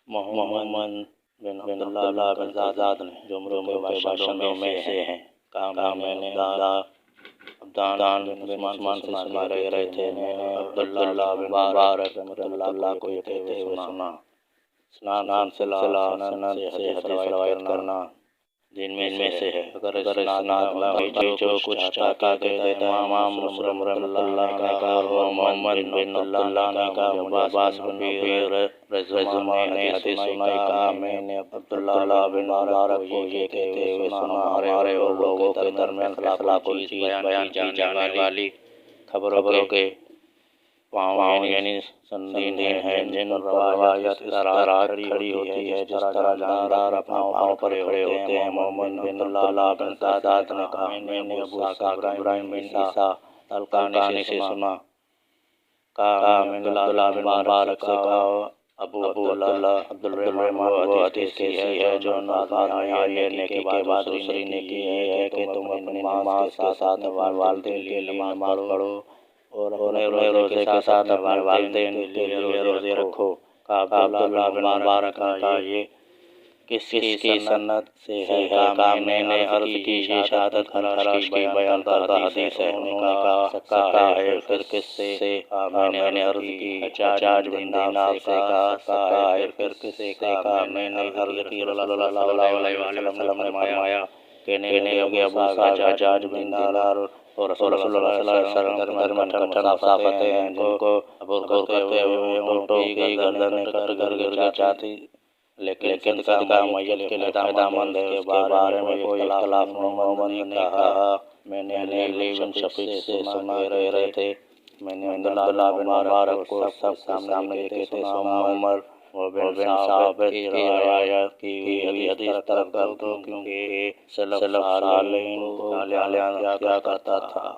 محمد بن عبداللہ بن زیاد نے جو ملک کے باشندوں میں سے ہیں کہا میں نے عبدان بن عثمان سے سنا رہے تھے میں نے عبداللہ بن مبارک رحمۃ اللہ کو یہ کہتے ہوئے سنا سنان سلسلہ سند سے حدیث روایت کرنا دین میں سے ہے اگر اسناد میں جو کچھ چاہتا دیتا امام مسلم رحمۃ اللہ نے کہا محمد بن عبداللہ نے کہا مجھے عباس بن رضمہ نے حدیث سنائی کہا میں نے عبداللہ بن مبارک کو یہ کہتے ہوئے سنا ہمارے اور لوگوں کے درمیان فیصلہ کوئی چیز بیان کی جانے والی خبروں کے پاؤں یعنی سندین ہیں جن پر روایت اس طرح کھڑی ہوتی ہے جس طرح جاندار اپنے پاؤں پر کھڑے ہوتے ہیں محمد بن عبداللہ بن زیاد نے کہا میں نے ابو اسحاق ابراہیم بن عیسیٰ القانی سے سنا کہا میں نے عبداللہ بن مبارک سے کہا ابو عبدالرحمن وہ حدیث کیسی ہے جو الفاظ میں یہ نیکی کے بعد دوسری نیکی یہ ہے کہ تم اپنی نماز کے ساتھ والدین کے لیے نماز پڑھو اور اپنے روزے کے ساتھ اپنے والدین کے لیے روزے رکھو کہا عبداللہ بن مبارک نے کہا یہ کس کی سنت سے ہے کہا میں نے عرض کی شہادت خراش کی بیان کردہ حدیث ہے انہوں نے کہا سکا ہے پھر کس سے میں نے عرض کی حجاج بن دینار سے کہا سکا ہے پھر کس سے کہا میں نے عرض کی رسول اللہ صلی اللہ علیہ وسلم نے فرمایا کہنے لگے ابو حجاج بن دینار اور رسول اللہ صلی اللہ علیہ وسلم کے درمیان مسافت ہیں جن کو عبور کرتے ہوئے اونٹوں کی گردنیں کٹ کر گر جاتی لیکن صدقہ میت کے لیے فائدہ مند ہے اس کے بارے میں کوئی اختلاف نہیں محمد نے کہا میں نے علی بن شقیق سے سنا رہے تھے میں نے عبداللہ بن مبارک کو سب سامنے کہتے سنا عمر و بن ثابت کی روایت کی حدیث طرف کر دو کیونکہ سلف صالحین کو کیا کرتا تھا